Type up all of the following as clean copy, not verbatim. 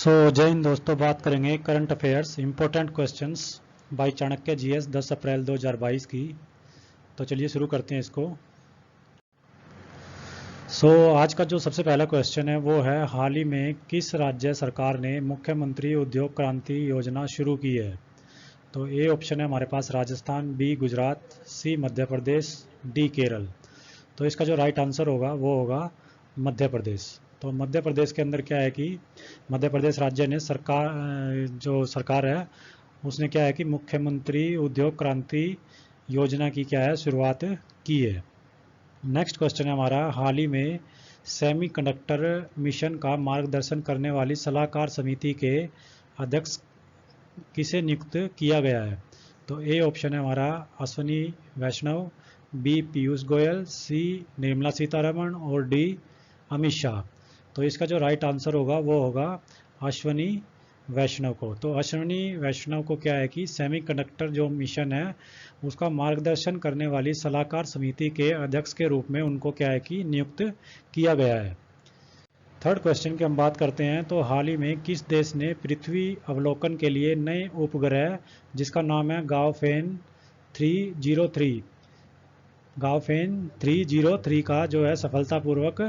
जय हिंद दोस्तों, बात करेंगे current affairs important questions bye Chanakya GS 10 अप्रैल 2022 की। तो चलिए शुरू करते हैं इसको। आज का जो सबसे पहला क्वेश्चन है वो है, हाल ही में किस राज्य सरकार ने मुख्यमंत्री उद्योग क्रांति योजना शुरू की है? तो ए ऑप्शन है हमारे पास राजस्थान, बी गुजरात, सी मध्य प्रदेश, डी केरल। तो इसका जो राइट आंसर होगा वो होगा मध्य प्रदेश। तो मध्य प्रदेश के अंदर क्या है कि मध्य प्रदेश राज्य ने जो सरकार है उसने क्या है कि मुख्यमंत्री उद्योग क्रांति योजना की क्या है शुरुआत की है। नेक्स्ट क्वेश्चन है हमारा, हाल ही में सेमीकंडक्टर मिशन का मार्गदर्शन करने वाली सलाहकार समिति के अध्यक्ष किसे नियुक्त किया गया है? तो ए ऑप्शन है हमारा अश्विनी वैष्णव, बी पीयूष गोयल, सी निर्मला सीतारमण और डी अमित शाह। तो इसका जो राइट आंसर होगा वो होगा अश्विनी वैष्णव को। तो अश्विनी वैष्णव को क्या है कि सेमीकंडक्टर जो मिशन है उसका मार्गदर्शन करने वाली सलाहकार समिति के अध्यक्ष के रूप में उनको क्या है कि नियुक्त किया गया है। थर्ड क्वेश्चन की हम बात करते हैं। तो हाल ही में किस देश ने पृथ्वी अवलोकन के लिए नए उपग्रह जिसका नाम है गाओफेन 303 का जो है सफलतापूर्वक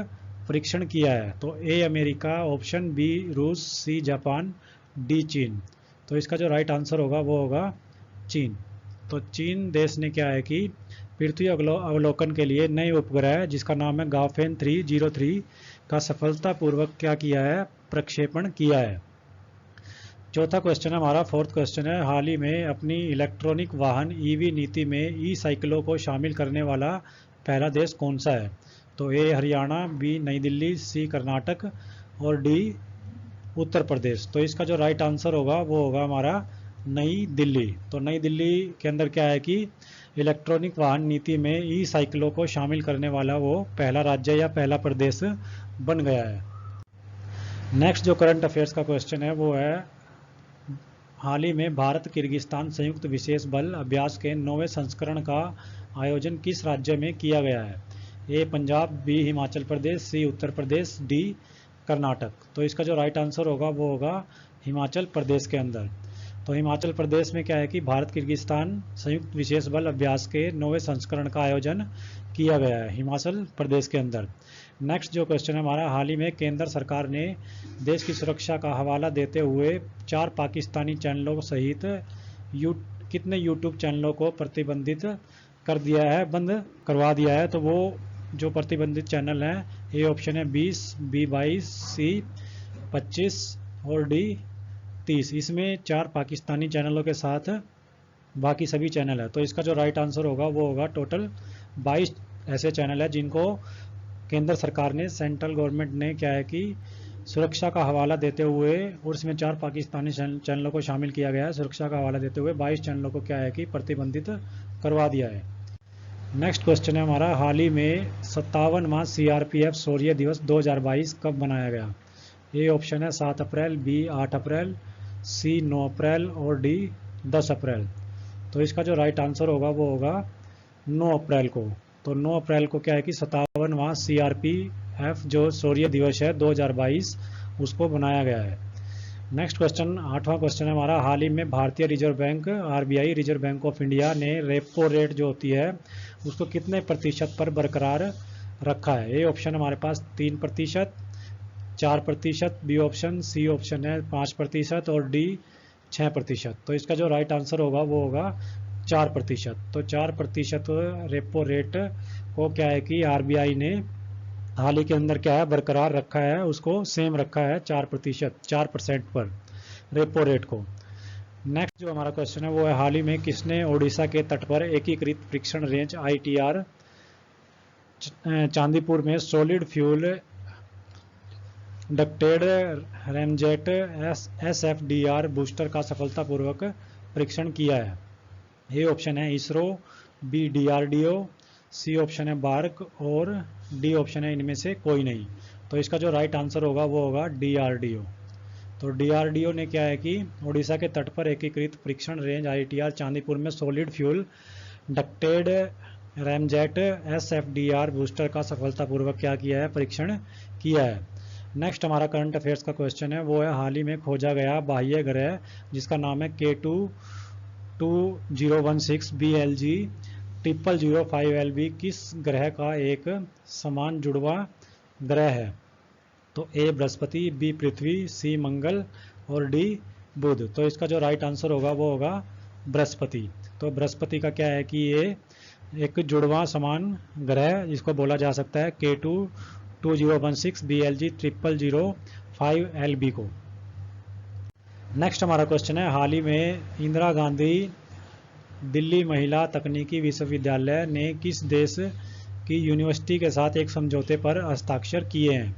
परीक्षण किया है? तो ए अमेरिका, ऑप्शन बी रूस, सी जापान, डी चीन। तो इसका जो राइट आंसर होगा वो होगा चीन। तो चीन देश ने क्या है कि पृथ्वी अवलोकन के लिए नए उपग्रह जिसका नाम है गाओफेन 303 का सफलतापूर्वक क्या किया है, प्रक्षेपण किया है। चौथा क्वेश्चन है हमारा, फोर्थ क्वेश्चन है, हाल ही में अपनी इलेक्ट्रॉनिक वाहन ईवी नीति में ई साइकिलों को शामिल करने वाला पहला देश कौन सा है? तो ए हरियाणा, बी नई दिल्ली, सी कर्नाटक और डी उत्तर प्रदेश। तो इसका जो राइट आंसर होगा वो होगा हमारा नई दिल्ली। तो नई दिल्ली के अंदर क्या है कि इलेक्ट्रॉनिक वाहन नीति में ई साइकिलों को शामिल करने वाला वो पहला राज्य या पहला प्रदेश बन गया है। नेक्स्ट जो करंट अफेयर्स का क्वेश्चन है वो है, हाल ही में भारत किर्गिस्तान संयुक्त विशेष बल अभ्यास के 9वें संस्करण का आयोजन किस राज्य में किया गया है? ए पंजाब, बी हिमाचल प्रदेश, सी उत्तर प्रदेश, डी कर्नाटक। तो इसका जो राइट आंसर होगा वो होगा हिमाचल प्रदेश के अंदर। तो हिमाचल प्रदेश में क्या है कि भारत किर्गिस्तान संयुक्त विशेष बल अभ्यास के 9वें संस्करण का आयोजन किया गया है हिमाचल प्रदेश के अंदर। नेक्स्ट जो क्वेश्चन है हमारा, हाल ही में केंद्र सरकार ने देश की सुरक्षा का हवाला देते हुए 4 पाकिस्तानी चैनलों सहित कितने यूट्यूब चैनलों को प्रतिबंधित कर दिया है, बंद करवा दिया है? तो वो जो प्रतिबंधित चैनल हैं, ए ऑप्शन है 20, बी 22, सी 25 और डी 30। इसमें 4 पाकिस्तानी चैनलों के साथ बाकी सभी चैनल है। तो इसका जो राइट आंसर होगा वो होगा टोटल 22 ऐसे चैनल है जिनको केंद्र सरकार ने, सेंट्रल गवर्नमेंट ने क्या है कि सुरक्षा का हवाला देते हुए, और इसमें 4 पाकिस्तानी चैनलों को शामिल किया गया है, सुरक्षा का हवाला देते हुए 22 चैनलों को क्या है कि प्रतिबंधित करवा दिया है। नेक्स्ट क्वेश्चन है हमारा, हाल ही में 57वां सीआरपीएफ शौर्य दिवस 2022 कब मनाया गया? ए ऑप्शन है 7 अप्रैल, बी 8 अप्रैल, सी 9 अप्रैल और डी 10 अप्रैल। तो इसका जो राइट आंसर होगा वो होगा 9 अप्रैल को। तो 9 अप्रैल को क्या है कि 57वां सीआरपीएफ जो शौर्य दिवस है 2022 उसको बनाया गया है। नेक्स्ट क्वेश्चन, 8वां क्वेश्चन है हमारा, हाल ही में भारतीय reserve bank RBI, reserve bank of India ने रेपो रेट जो होती है उसको कितने प्रतिशत पर बरकरार रखा है? ए ऑप्शन हमारे पास 3%, 4%, बी ऑप्शन, सी ऑप्शन है 5% और डी 6%। तो इसका जो राइट आंसर होगा वो होगा 4%। तो 4% रेपो रेट को क्या है कि आरबीआई ने हाल ही के अंदर क्या है बरकरार रखा है, उसको सेम रखा है 4% पर रेपो रेट को। नेक्स्ट जो हमारा क्वेश्चन है वो है, हाल ही में किसने ओडिशा के तट पर एकीकृत परीक्षण रेंज ITR चांदीपुर में solid fuel ducted ramjet SFDR booster का सफलतापूर्वक परीक्षण किया है? ए ऑप्शन है ISRO, B DRDO, C option है बार्क और डी ऑप्शन है इनमें से कोई नहीं। तो इसका जो राइट आंसर होगा वो होगा DRDO। तो DRDO ने क्या है कि ओडिशा के तट पर एकीकृत परीक्षण रेंज ITR चांदीपुर में solid fuel ducted ramjet SFDR booster का सफलतापूर्वक क्या किया है, परीक्षण किया है। नेक्स्ट हमारा करंट अफेयर्स का क्वेश्चन है, वो है हाल ही में खोजा गया बाह्य ग्रह जिसका नाम है K2-2016 BLG 0005 LB किस ग्रह का एक समान जुड़वा ग्रह है? तो ए बृहस्पति, बी पृथ्वी, सी मंगल और डी बुध। तो इसका जो राइट आंसर होगा वो होगा बृहस्पति। तो बृहस्पति का क्या है कि ये एक जुड़वा समान ग्रह जिसको बोला जा सकता है K2-2016 BLG 0005 LB को। नेक्स्ट हमारा क्वेश्चन है, हाल ही में इंदिरा गांधी दिल्ली महिला तकनीकी विश्वविद्यालय ने किस देश की यूनिवर्सिटी के साथ एक समझौते पर हस्ताक्षर किए हैं?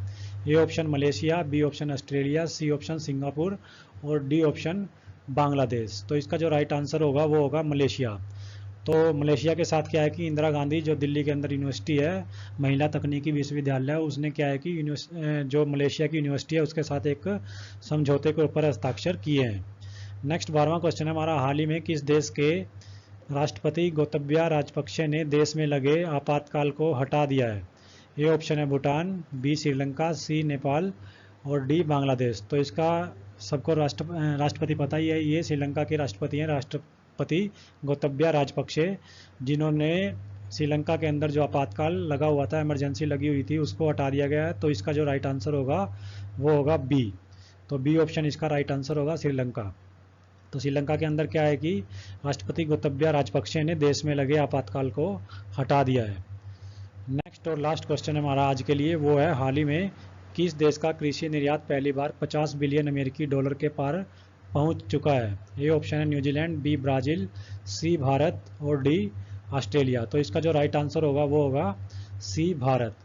A option Malaysia, B option Australia, C option Singapore और डी ऑप्शन बांग्लादेश। तो इसका जो राइट आंसर होगा वो होगा मलेशिया। तो मलेशिया के साथ क्या है कि इंदिरा गांधी जो दिल्ली के अंदर यूनिवर्सिटी है महिला तकनीकी विश्वविद्यालय, उसने क्या है कि जो मलेशिया की यूनिवर्सिटी है उसके साथ एक समझौते के ऊपर हस्ताक्षर किए हैं। नेक्स्ट 12वां क्वेश्चन है हमारा, हाल ही में किस देश के राष्ट्रपति गोतबाया राजपक्षे ने देश में लगे आपातकाल को हटा दिया है? ए ऑप्शन है भूटान, बी श्रीलंका, सी नेपाल और डी बांग्लादेश। तो इसका सबको राष्ट्रपति पता ही है, ये श्रीलंका के राष्ट्रपति हैं, राष्ट्रपति गोतबाया राजपक्षे, जिन्होंने श्रीलंका के अंदर जो आपातकाल लगा हुआ था, इमरजेंसी लगी हुई थी, उसको हटा दिया गया है। तो इसका जो राइट आंसर होगा वो होगा बी। तो बी ऑप्शन इसका राइट आंसर होगा, श्रीलंका। तो श्रीलंका के अंदर क्या है कि राष्ट्रपति गोतबाया राजपक्षे ने देश में लगे आपातकाल को हटा दिया है। नेक्स्ट और लास्ट क्वेश्चन हमारा आज के लिए वो है, हाल ही में किस देश का कृषि निर्यात पहली बार 50 बिलियन अमेरिकी डॉलर के पार पहुंच चुका है? ए ऑप्शन है न्यूजीलैंड, बी ब्राज़ील, सी भारत और डी ऑस्ट्रेलिया। तो इसका जो राइट आंसर होगा वो होगा सी भारत।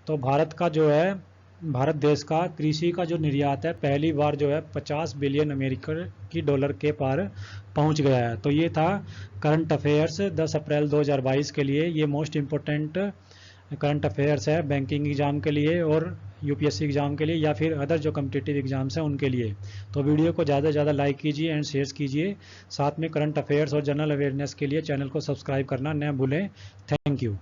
तो भारत का जो है, भारत देश का कृषि का जो निर्यात है पहली बार जो है 50 बिलियन अमेरिकी डॉलर के पार पहुंच गया है। तो ये था करंट अफेयर्स 10 अप्रैल 2022 के लिए। ये मोस्ट इम्पोर्टेंट करंट अफेयर्स है बैंकिंग एग्जाम के लिए और यूपीएससी एग्जाम के लिए या फिर अदर जो कम्पिटिटिव एग्जाम्स हैं उनके लिए। तो वीडियो को ज़्यादा से ज़्यादा लाइक कीजिए एंड शेयर कीजिए। साथ में करंट अफेयर्स और जनरल अवेयरनेस के लिए चैनल को सब्सक्राइब करना न भूलें। Thank you.